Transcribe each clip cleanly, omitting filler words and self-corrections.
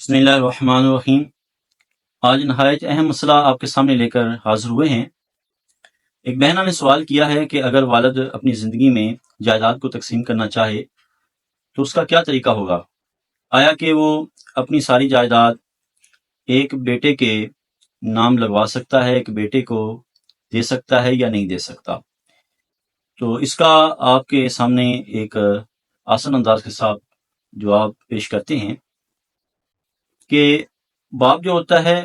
بسم اللہ الرحمن الرحیم۔ آج نہایت اہم مسئلہ آپ کے سامنے لے کر حاضر ہوئے ہیں۔ ایک بہنہ نے سوال کیا ہے کہ اگر والد اپنی زندگی میں جائیداد کو تقسیم کرنا چاہے تو اس کا کیا طریقہ ہوگا؟ آیا کہ وہ اپنی ساری جائیداد ایک بیٹے کے نام لگوا سکتا ہے، ایک بیٹے کو دے سکتا ہے یا نہیں دے سکتا؟ تو اس کا آپ کے سامنے ایک آسان انداز کے ساتھ جواب پیش کرتے ہیں کہ باپ جو ہوتا ہے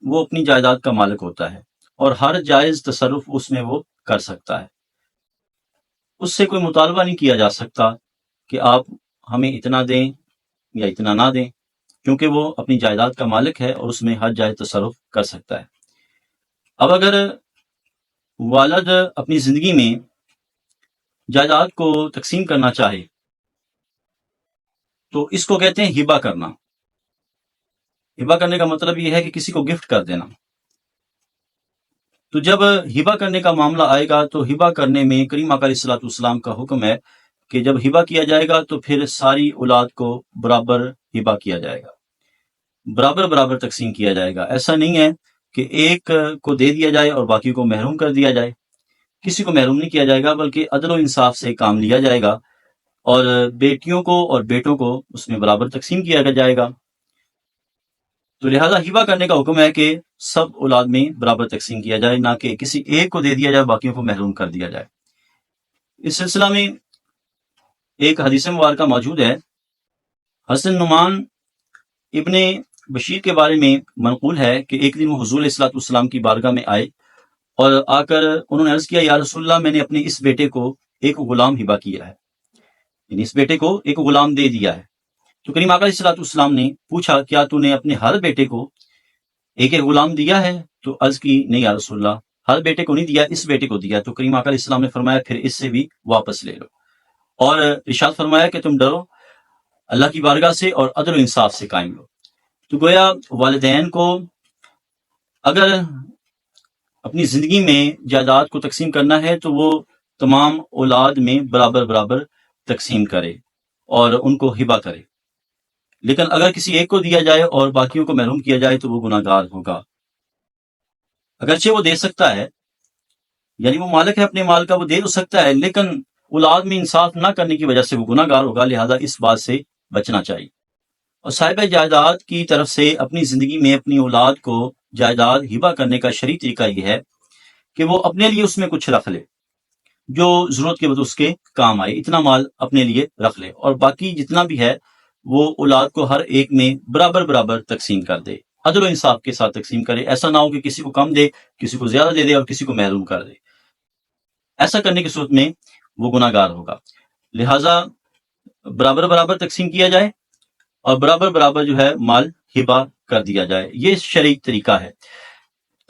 وہ اپنی جائیداد کا مالک ہوتا ہے اور ہر جائز تصرف اس میں وہ کر سکتا ہے۔ اس سے کوئی مطالبہ نہیں کیا جا سکتا کہ آپ ہمیں اتنا دیں یا اتنا نہ دیں، کیونکہ وہ اپنی جائیداد کا مالک ہے اور اس میں ہر جائز تصرف کر سکتا ہے۔ اب اگر والد اپنی زندگی میں جائیداد کو تقسیم کرنا چاہے تو اس کو کہتے ہیں ہبہ کرنا۔ ہبہ کرنے کا مطلب یہ ہے کہ کسی کو گفٹ کر دینا۔ تو جب ہبہ کرنے کا معاملہ آئے گا تو ہبہ کرنے میں کریم آقا علیہ الصلوۃ والسلام کا حکم ہے کہ جب ہبہ کیا جائے گا تو پھر ساری اولاد کو برابر ہبہ کیا جائے گا، برابر برابر تقسیم کیا جائے گا۔ ایسا نہیں ہے کہ ایک کو دے دیا جائے اور باقی کو محروم کر دیا جائے۔ کسی کو محروم نہیں کیا جائے گا بلکہ عدل و انصاف سے کام لیا جائے گا اور بیٹیوں کو اور بیٹوں کو اس میں برابر تقسیم کیا جائے گا۔ تو لہذا ہبہ کرنے کا حکم ہے کہ سب اولاد میں برابر تقسیم کیا جائے، نہ کہ کسی ایک کو دے دیا جائے باقیوں کو محروم کر دیا جائے۔ اس سلسلہ میں ایک حدیث مبارکہ موجود ہے۔ حضرت نعمان ابن بشیر کے بارے میں منقول ہے کہ ایک دن وہ حضور علیہ الصلوۃ والسلام کی بارگاہ میں آئے اور آ کر انہوں نے عرض کیا، یا رسول اللہ، میں نے اپنے اس بیٹے کو ایک غلام ہبہ کیا ہے، یعنی اس بیٹے کو ایک غلام دے دیا ہے۔ تو کریم آقا علیہ الصلوۃ والسلام نے پوچھا، کیا تو نے اپنے ہر بیٹے کو ایک ایک غلام دیا ہے؟ تو عرض کی، نہیں یا رسول اللہ، ہر بیٹے کو نہیں دیا، اس بیٹے کو دیا۔ تو کریم آقا علیہ السلام نے فرمایا، پھر اس سے بھی واپس لے لو، اور ارشاد فرمایا کہ تم ڈرو اللہ کی بارگاہ سے اور عدل و انصاف سے قائم لو۔ تو گویا والدین کو اگر اپنی زندگی میں جائیداد کو تقسیم کرنا ہے تو وہ تمام اولاد میں برابر برابر تقسیم کرے اور ان کو ہبہ کرے، لیکن اگر کسی ایک کو دیا جائے اور باقیوں کو محروم کیا جائے تو وہ گناہ گار ہوگا۔ اگرچہ وہ دے سکتا ہے، یعنی وہ مالک ہے اپنے مال کا، وہ دے تو سکتا ہے، لیکن اولاد میں انصاف نہ کرنے کی وجہ سے وہ گناہ گار ہوگا، لہذا اس بات سے بچنا چاہیے۔ اور صاحب جائیداد کی طرف سے اپنی زندگی میں اپنی اولاد کو جائیداد ہبہ کرنے کا شرعی طریقہ یہ ہے کہ وہ اپنے لیے اس میں کچھ رکھ لے جو ضرورت کے وقت اس کے کام آئے، اتنا مال اپنے لیے رکھ لے، اور باقی جتنا بھی ہے وہ اولاد کو ہر ایک میں برابر برابر تقسیم کر دے، عدل و انصاف کے ساتھ تقسیم کرے۔ ایسا نہ ہو کہ کسی کو کم دے، کسی کو زیادہ دے دے اور کسی کو محروم کر دے۔ ایسا کرنے کی صورت میں وہ گناہ گار ہوگا۔ لہٰذا برابر برابر تقسیم کیا جائے اور برابر برابر جو ہے مال ہبہ کر دیا جائے، یہ شرعی طریقہ ہے۔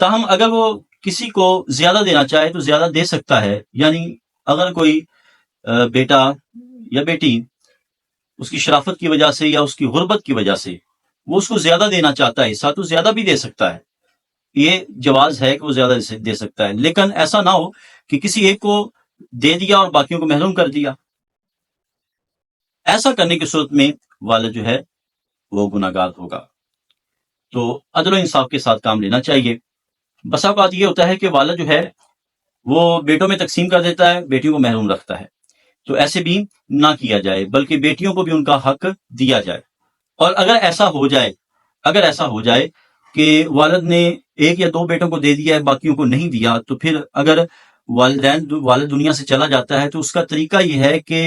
تاہم اگر وہ کسی کو زیادہ دینا چاہے تو زیادہ دے سکتا ہے، یعنی اگر کوئی بیٹا یا بیٹی اس کی شرافت کی وجہ سے یا اس کی غربت کی وجہ سے وہ اس کو زیادہ دینا چاہتا ہے حصہ، تو زیادہ بھی دے سکتا ہے، یہ جواز ہے کہ وہ زیادہ دے سکتا ہے، لیکن ایسا نہ ہو کہ کسی ایک کو دے دیا اور باقیوں کو محروم کر دیا۔ ایسا کرنے کی صورت میں والد جو ہے وہ گناہ گار ہوگا۔ تو عدل و انصاف کے ساتھ کام لینا چاہیے۔ بسا اوقات یہ ہوتا ہے کہ والد جو ہے وہ بیٹوں میں تقسیم کر دیتا ہے، بیٹیوں کو محروم رکھتا ہے، تو ایسے بھی نہ کیا جائے بلکہ بیٹیوں کو بھی ان کا حق دیا جائے۔ اور اگر ایسا ہو جائے کہ والد نے ایک یا دو بیٹوں کو دے دیا ہے باقیوں کو نہیں دیا، تو پھر اگر والد دنیا سے چلا جاتا ہے تو اس کا طریقہ یہ ہے کہ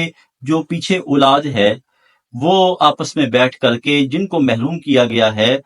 جو پیچھے اولاد ہے وہ آپس میں بیٹھ کر کے جن کو محروم کیا گیا ہے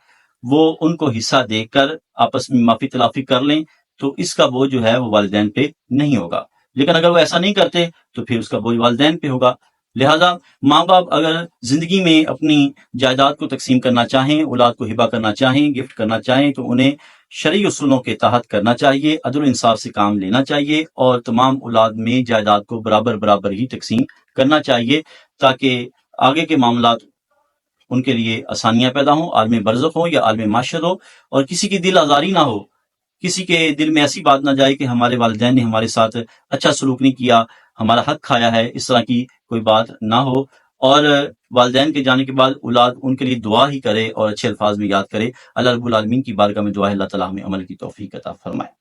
وہ ان کو حصہ دے کر آپس میں معافی تلافی کر لیں، تو اس کا بوجھ جو ہے وہ والدین پہ نہیں ہوگا۔ لیکن اگر وہ ایسا نہیں کرتے تو پھر اس کا بوجھ والدین پہ ہوگا۔ لہذا ماں باپ اگر زندگی میں اپنی جائیداد کو تقسیم کرنا چاہیں، اولاد کو ہبہ کرنا چاہیں، گفٹ کرنا چاہیں، تو انہیں شرعی اصولوں کے تحت کرنا چاہیے، عدل و انصاف سے کام لینا چاہیے اور تمام اولاد میں جائیداد کو برابر برابر ہی تقسیم کرنا چاہیے، تاکہ آگے کے معاملات ان کے لیے آسانیاں پیدا ہوں، عالم برزخ ہوں یا عالم معاشر ہو، اور کسی کی دل آزاری نہ ہو، کسی کے دل میں ایسی بات نہ جائے کہ ہمارے والدین نے ہمارے ساتھ اچھا سلوک نہیں کیا، ہمارا حق کھایا ہے، اس طرح کی کوئی بات نہ ہو۔ اور والدین کے جانے کے بعد اولاد ان کے لیے دعا ہی کرے اور اچھے الفاظ میں یاد کرے۔ اللہ رب العالمین کی بارگاہ میں دعا ہے اللہ تعالیٰ ہمیں عمل کی توفیق عطا فرمائے۔